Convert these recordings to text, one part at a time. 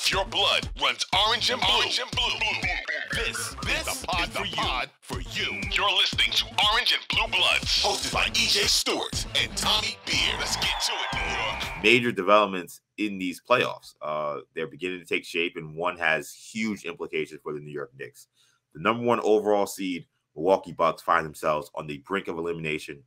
If your blood runs orange and blue, this is the pod for you. You're listening to Orange and Blue Bloods, hosted by EJ Stewart and Tommy Beer. Let's get to it, New York. Major developments in these playoffs. They're beginning to take shape, and one has huge implications for the New York Knicks. The number one overall seed, Milwaukee Bucks, find themselves on the brink of elimination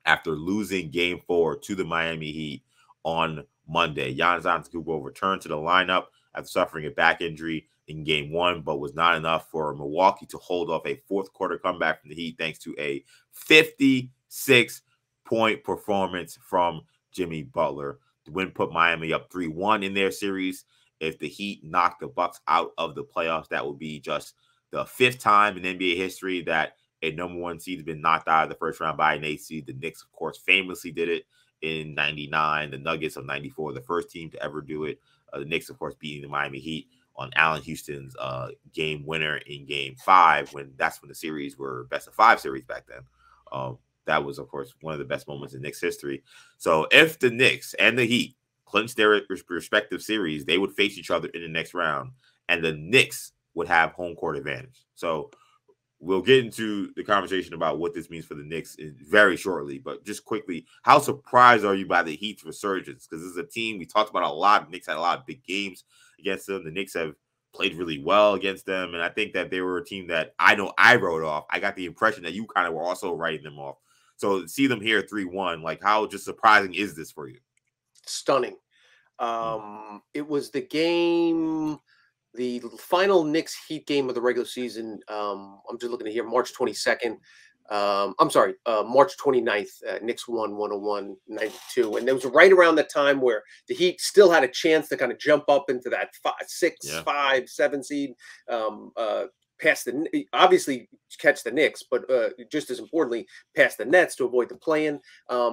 after losing Game 4 to the Miami Heat on Monday. Giannis Antetokounmpo returned to the lineup after suffering a back injury in Game 1, but was not enough for Milwaukee to hold off a fourth quarter comeback from the Heat thanks to a 56-point performance from Jimmy Butler. The win put Miami up 3-1 in their series. If the Heat knock the Bucks out of the playoffs, that would be just the fifth time in NBA history that a number one seed has been knocked out of the first round by an 8 seed. The Knicks, of course, famously did it in 99. The Nuggets of 94, the first team to ever do it. The Knicks, of course, beating the Miami Heat on Allen Houston's game winner in Game 5, that's when the series were best of 5 series back then. That was, of course, one of the best moments in Knicks history. So if the Knicks and the Heat clinch their respective series, they would face each other in the next round, and the Knicks would have home court advantage. So we'll get into the conversation about what this means for the Knicks very shortly. But just quickly, how surprised are you by the Heat's resurgence? Because this is a team we talked about a lot. The Knicks had a lot of big games against them. The Knicks have played really well against them. And I think that they were a team that I know I wrote off. I got the impression that you kind of were also writing them off. So to see them here 3-1, like how just surprising is this for you? Stunning. It was the game, the final Knicks Heat game of the regular season. I'm just looking at here, March 22nd. March 29th. Knicks won 101-92. And it was right around the time where the Heat still had a chance to kind of jump up into that 5, 7 seed. Past obviously catch the Knicks, but just as importantly, past the Nets to avoid the play-in.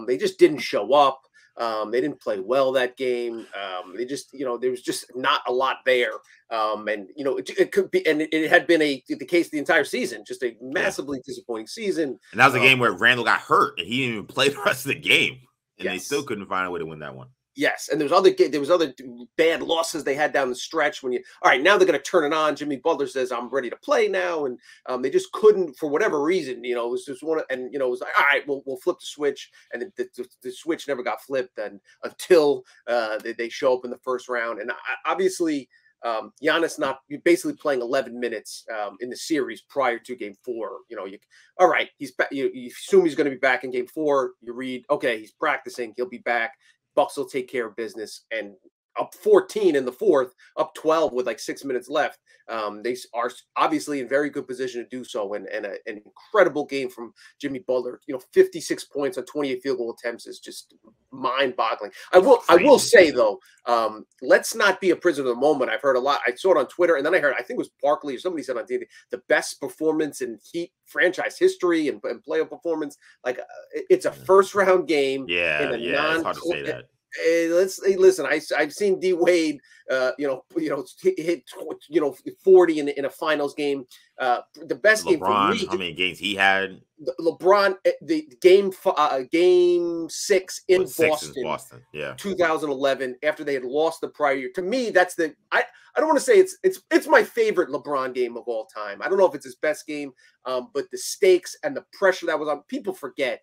They just didn't show up. They didn't play well that game. They just, there was just not a lot there. It could be, and it had been the case the entire season, just a massively disappointing season. And that was a game where Randall got hurt and he didn't even play the rest of the game, and they still couldn't find a way to win that one. Yes, and there was other bad losses they had down the stretch when all right, now they're going to turn it on. Jimmy Butler says, I'm ready to play now. And they just couldn't, for whatever reason, it was just one, and, it was like, all right, we'll flip the switch. And the switch never got flipped until they show up in the first round. And obviously, Giannis basically playing 11 minutes in the series prior to Game 4. All right, you assume he's going to be back in Game 4. You read, okay, he's practicing, he'll be back. Bucks will take care of business, and up 14 in the fourth, up 12 with like 6 minutes left. They are obviously in very good position to do so, and an incredible game from Jimmy Butler. 56 points on 28 field goal attempts is just mind-boggling. I will say though, let's not be a prisoner of the moment. I've heard a lot. I saw it on Twitter, and then I think it was Barkley or somebody said on TV, the best performance in Heat franchise history and playoff performance. Like it's a first round game. It's hard to say that. Listen. I've seen D Wade, hit 40 in a finals game. The best LeBron, game for me. How many games he had? LeBron, the game 6 in Boston, 2011. After they had lost the prior year. To me, that's I don't want to say it's my favorite LeBron game of all time. I don't know if it's his best game, but the stakes and the pressure that was on. People forget.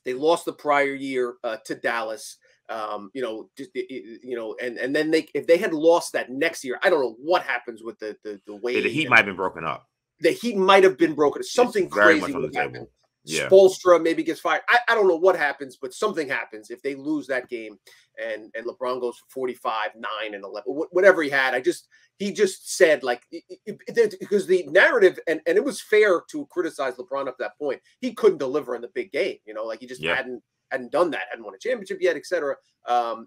They lost the prior year to Dallas, and then if they had lost that next year, I don't know what happens with the way the Heat might have been broken up. The Heat might have been broken. Something crazy would happen. Spoelstra maybe gets fired. I don't know what happens, but something happens if they lose that game, and LeBron goes for 45, 9, and 11, whatever he had. He just said, like, because the narrative, and it was fair to criticize LeBron up to that point. He couldn't deliver in the big game, like he just hadn't done that, hadn't won a championship yet, etc.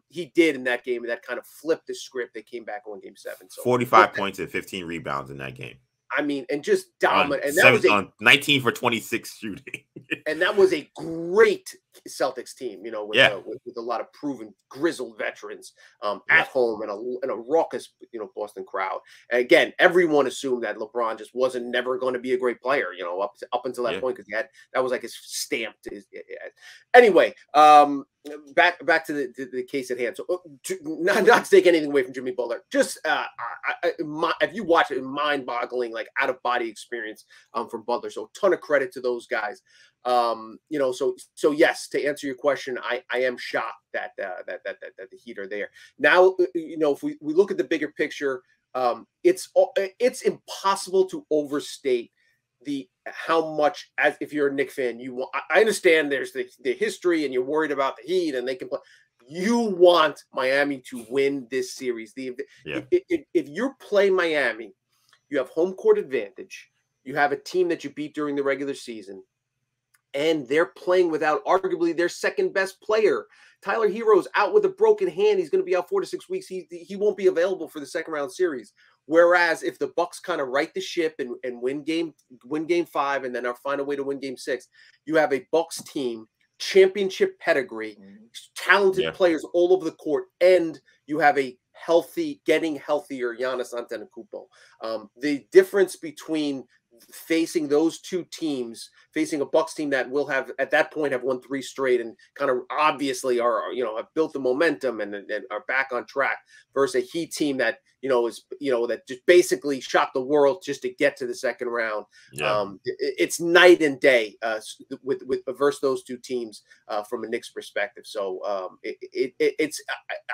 He did in that game, and that kind of flipped the script. They came back on Game 7. So 45 points and 15 rebounds in that game. I mean, and just dominant. And that was on 19 for 26 shooting. And that was a great Celtics team, you know, with a lot of proven grizzled veterans at home and a raucous, you know, Boston crowd. And again, everyone assumed that LeBron just wasn't never going to be a great player, you know, up until that point, because that was like his stamp. Anyway, back to the case at hand. So not to take anything away from Jimmy Butler, just if you watch it, mind-boggling, like out-of-body experience from Butler. So a ton of credit to those guys. You know, so yes, to answer your question, I am shocked that the Heat are there now. You know, if we look at the bigger picture, it's impossible to overstate how much, as if you're a Knicks fan, you want. I understand there's the history and you're worried about the Heat and they can play. You want Miami to win this series. If you play Miami, you have home court advantage. You have a team that you beat during the regular season, and they're playing without arguably their second best player. Tyler Hero's out with a broken hand. He's going to be out 4 to 6 weeks. He won't be available for the second round series. Whereas if the Bucks kind of right the ship and win game 5 and then find a way to win game 6, you have a Bucks team, championship pedigree, talented players all over the court, and you have a getting healthier Giannis Antetokounmpo. The difference between facing those two teams, facing a Bucks team that will have at that point have won 3 straight and kind of obviously are, you know, have built the momentum and are back on track, versus a Heat team that, you know, is, you know, that just basically shocked the world just to get to the second round. It's night and day with versus those two teams from a Knicks perspective. So it's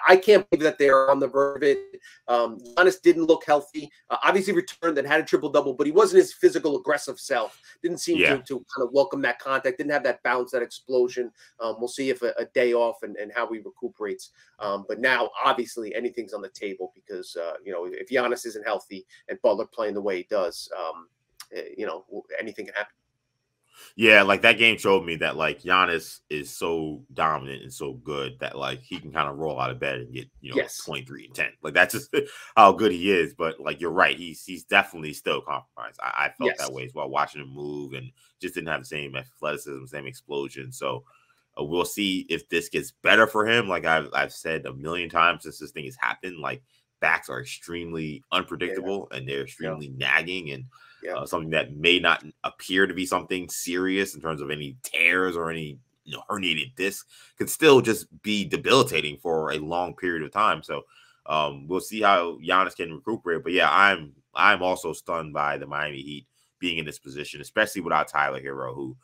I can't believe that they're on the verge of it. Giannis didn't look healthy. Obviously returned and had a triple-double, but he wasn't his physical, aggressive self. Didn't seem to kind of welcome that contact. Didn't have that bounce, that explosion. We'll see if a day off and how he recuperates. But now, obviously, anything's on the table because, you know, if Giannis isn't healthy and Butler playing the way he does, you know, anything can happen. Yeah, like that game showed me that like Giannis is so dominant and so good that like he can kind of roll out of bed and get, you know, 23 and 10. Like that's just how good he is. But like you're right, he's definitely still compromised. I felt that way as well, watching him move, and just didn't have the same athleticism, same explosion. So we'll see if this gets better for him. Like I've said a million times since this thing has happened, like backs are extremely unpredictable and they're extremely nagging, and something that may not appear to be something serious in terms of any tears or any, you know, herniated disc could still just be debilitating for a long period of time. So we'll see how Giannis can recuperate. But yeah, I'm also stunned by the Miami Heat being in this position, especially without Tyler Hero, who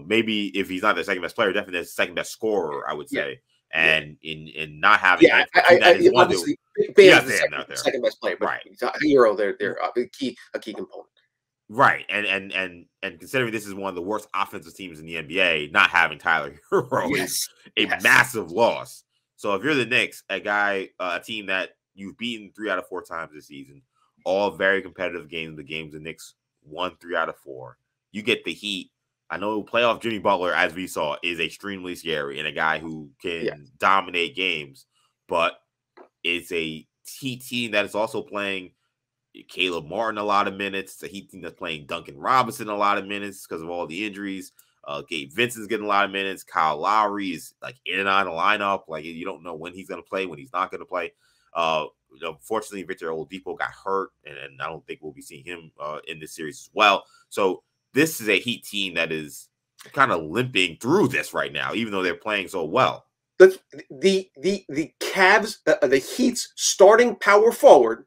maybe if he's not the second best player, definitely the second best scorer, I would say. And in not having obviously Bam's the second best player, but Hero, they're a key component. Right, and considering this is one of the worst offensive teams in the NBA, not having Tyler Hero is a massive loss. So if you're the Knicks, a team that you've beaten 3 out of 4 times this season, all very competitive games, the games the Knicks won 3 out of 4. You get the Heat. I know playoff Jimmy Butler, as we saw, is extremely scary and a guy who can dominate games, but it's a Heat team that is also playing Caleb Martin a lot of minutes. The Heat team that's playing Duncan Robinson a lot of minutes because of all the injuries. Gabe Vincent's getting a lot of minutes. Kyle Lowry is like in and out of the lineup. Like you don't know when he's going to play, when he's not going to play. Unfortunately, Victor Oladipo got hurt, and I don't think we'll be seeing him in this series as well. So this is a Heat team that is kind of limping through this right now, even though they're playing so well. The Cavs, the Heat's starting power forward,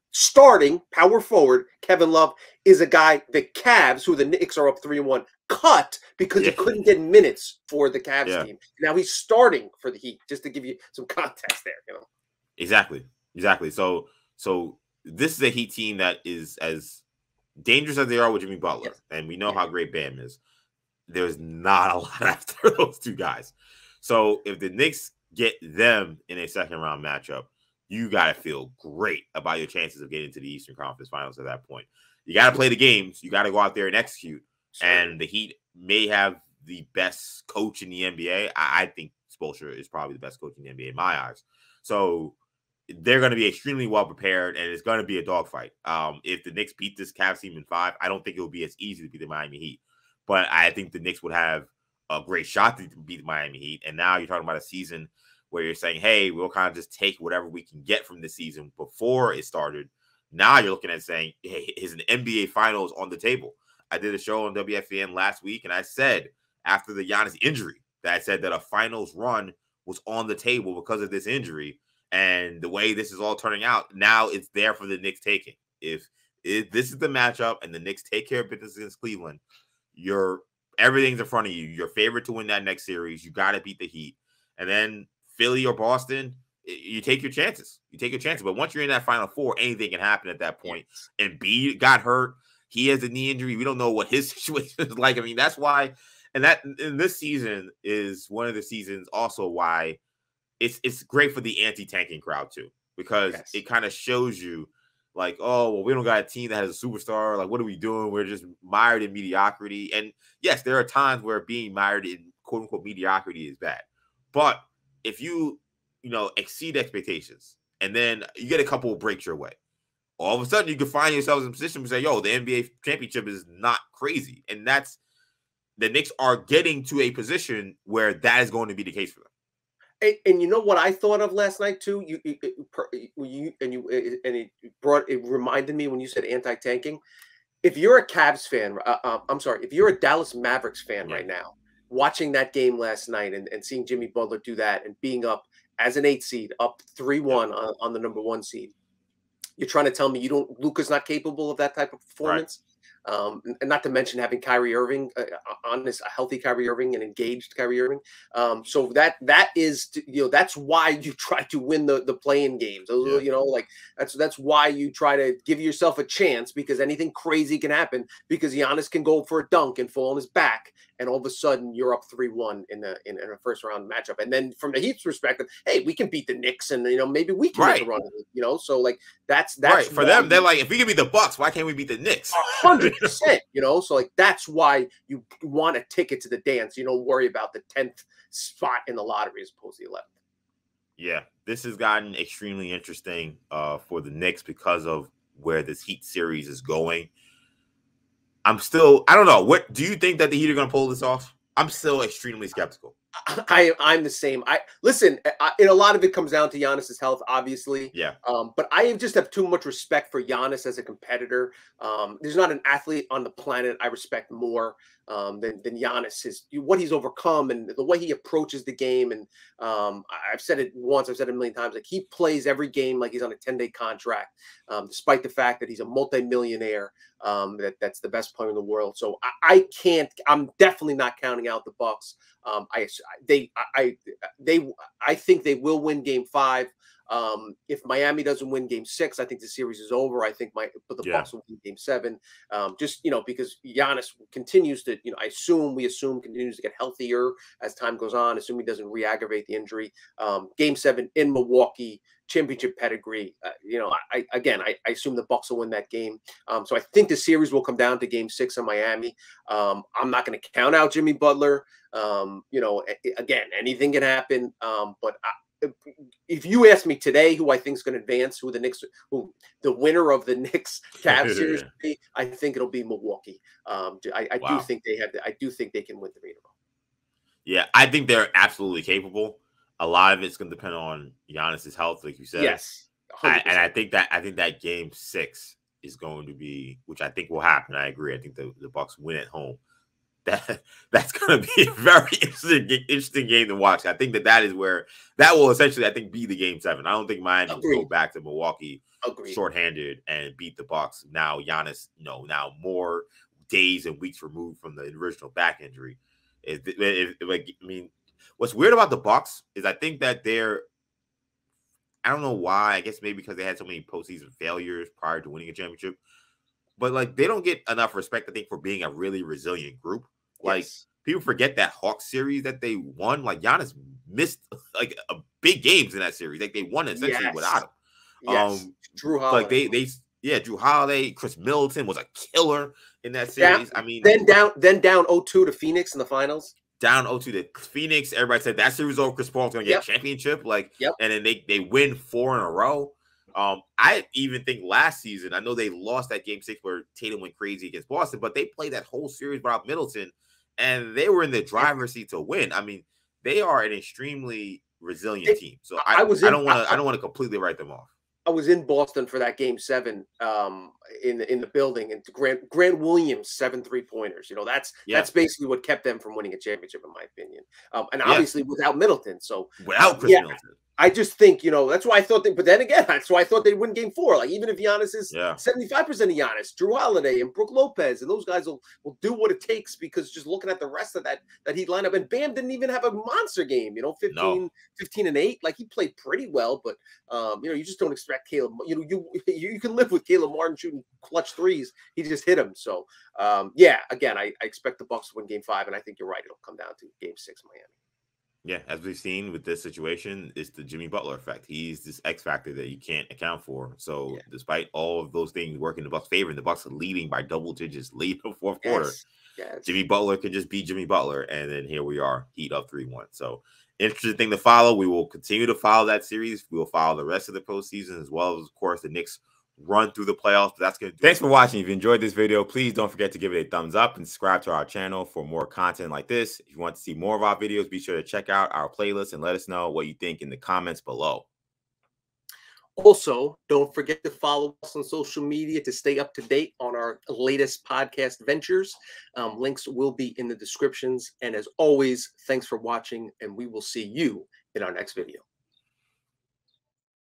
Kevin Love, is a guy the Cavs, who the Knicks are up 3-1, cut because he couldn't get minutes for the Cavs team. Now he's starting for the Heat, just to give you some context there, you know. Exactly. So this is a Heat team that is as dangerous as they are with Jimmy Butler, and we know how great Bam is. There's not a lot after those two guys. So if the Knicks get them in a second round matchup, you got to feel great about your chances of getting to the Eastern Conference Finals at that point. You got to play the games. You got to go out there and execute. Sure. And the Heat may have the best coach in the NBA. I think Spoelstra is probably the best coach in the NBA in my eyes. So they're going to be extremely well prepared, and it's going to be a dogfight. If the Knicks beat this Cavs team in 5, I don't think it will be as easy to beat the Miami Heat. But I think the Knicks would have a great shot to beat the Miami Heat. And now you're talking about a season where you're saying, hey, we'll kind of just take whatever we can get from the season before it started. Now you're looking at saying, hey, is an NBA Finals on the table? I did a show on WFAN last week, and I said after the Giannis injury that I said that a finals run was on the table because of this injury. And the way this is all turning out, now it's there for the Knicks taking. If this is the matchup and the Knicks take care of business against Cleveland, everything's in front of you. You're favored to win that next series. You got to beat the Heat. And then Philly or Boston, you take your chances. You take your chances. But once you're in that Final Four, anything can happen at that point. And B got hurt. He has a knee injury. We don't know what his situation is like. I mean, that's why. And this season is one of the seasons also why it's great for the anti-tanking crowd too, because it kind of shows you like, oh, well, we don't got a team that has a superstar. Like, what are we doing? We're just mired in mediocrity. And yes, there are times where being mired in quote unquote mediocrity is bad. But if you exceed expectations and then you get a couple of breaks your way, all of a sudden you can find yourselves in a position to say, yo, the NBA championship is not crazy. And that's the Knicks are getting to a position where that is going to be the case for them. And you know what I thought of last night too? It reminded me when you said anti-tanking. If you're a Cavs fan, if you're a Dallas Mavericks fan right now, watching that game last night and seeing Jimmy Butler do that and being up as an 8 seed, up 3-1 on the number 1 seed, you're trying to tell me Luka's not capable of that type of performance? Right. And not to mention having Kyrie Irving, a healthy Kyrie Irving and engaged Kyrie Irving. So that is, that's why you try to win the play-in games. That's why you try to give yourself a chance, because anything crazy can happen, because Giannis can go for a dunk and fall on his back, and all of a sudden you're up 3-1 in a first round matchup. And then from the Heat's perspective, hey, we can beat the Knicks, and maybe we can make a run. So like that's right for them. They're like, if we can beat the Bucks, why can't we beat the Knicks? 100%. So like that's why you want a ticket to the dance. You don't worry about the 10th spot in the lottery as opposed to the 11th. Yeah, this has gotten extremely interesting for the Knicks because of where this Heat series is going. I don't know. What do you think that the Heat are going to pull this off? I'm still extremely skeptical. I'm the same. Listen, a lot of it comes down to Giannis's health, obviously. Yeah. But I just have too much respect for Giannis as a competitor. There's not an athlete on the planet I respect more than Giannis. What he's overcome and the way he approaches the game. And I've said it once, I've said it a million times. Like, he plays every game like he's on a 10-day contract, despite the fact that he's a multimillionaire. That's the best player in the world. So I'm definitely not counting out the Bucks. I think they will win Game 5. If Miami doesn't win Game 6, I think the series is over. I think the Bucks will win Game 7. Because Giannis continues to, we assume continues to get healthier as time goes on. Assume he doesn't re-aggravate the injury. Game 7 in Milwaukee, championship pedigree. I assume the Bucks will win that game. So I think the series will come down to Game 6 in Miami. I'm not going to count out Jimmy Butler. Again, anything can happen. But if you ask me today who I think is going to advance, who the winner of the Knicks Cavs series will be, I think it'll be Milwaukee. I do think they can win 3 in a row. Yeah, I think they're absolutely capable. A lot of it's going to depend on Giannis's health, like you said. Yes, I think that Game 6 is going to be, which I think will happen. I agree. I think the Bucks win at home. That's going to be a very interesting game to watch. I think that is where that will essentially, I think, be the Game 7. I don't think Miami will go back to Milwaukee shorthanded and beat the Bucks. Now Giannis, now more days and weeks removed from the original back injury. What's weird about the Bucks is I think that I don't know why. I guess maybe because they had so many postseason failures prior to winning a championship. But like, they don't get enough respect, I think, for being a really resilient group. Like, people forget that Hawks series that they won. Like, Giannis missed like big games in that series. Like, they won essentially without him. Yes. Drew Holiday. Like Drew Holiday, Chris Middleton was a killer in that series. Then down 0-2 to Phoenix in the finals. Down 0-2 to Phoenix. Everybody said that series over. Chris Paul's going to get a championship. And then they win 4 in a row. I even think last season, I know they lost that Game 6 where Tatum went crazy against Boston, but they played that whole series without Middleton, and they were in the driver's seat to win. I mean, they are an extremely resilient team. So I don't want to completely write them off. I was in Boston for that game 7 in the building, and Grant Williams 7 3-pointers. You know, that's basically what kept them from winning a championship, in my opinion. And obviously without Middleton. So without Chris Middleton. I just think, you know, that's why I thought but then again, that's why I thought they'd win game 4. Like, even if Giannis is 75% of Giannis, Drew Holiday and Brook Lopez, and those guys will do what it takes, because just looking at the rest of that Heat lineup, and Bam didn't even have a monster game, you know, 15 and 8. Like, he played pretty well, but you know, you just don't expect Caleb. You know, you can live with Caleb Martin shooting clutch threes. He just hit him. So again, I expect the Bucks to win game 5, and I think you're right. It'll come down to game 6, Miami. Yeah, as we've seen with this situation, it's the Jimmy Butler effect. He's this X factor that you can't account for. So despite all of those things working in the Bucks' favor, and the Bucks are leading by double digits late in the fourth quarter, Jimmy Butler can just be Jimmy Butler, and then here we are, Heat up 3-1. So interesting thing to follow. We will continue to follow that series. We will follow the rest of the postseason, as well as, of course, the Knicks run through the playoffs. But that's going to do. Thanks for watching. If you enjoyed this video, please don't forget to give it a thumbs up and subscribe to our channel for more content like this. If you want to see more of our videos, be sure to check out our playlist and let us know what you think in the comments below. Also, don't forget to follow us on social media to stay up to date on our latest podcast ventures. Links will be in the descriptions. And as always, thanks for watching, and we will see you in our next video.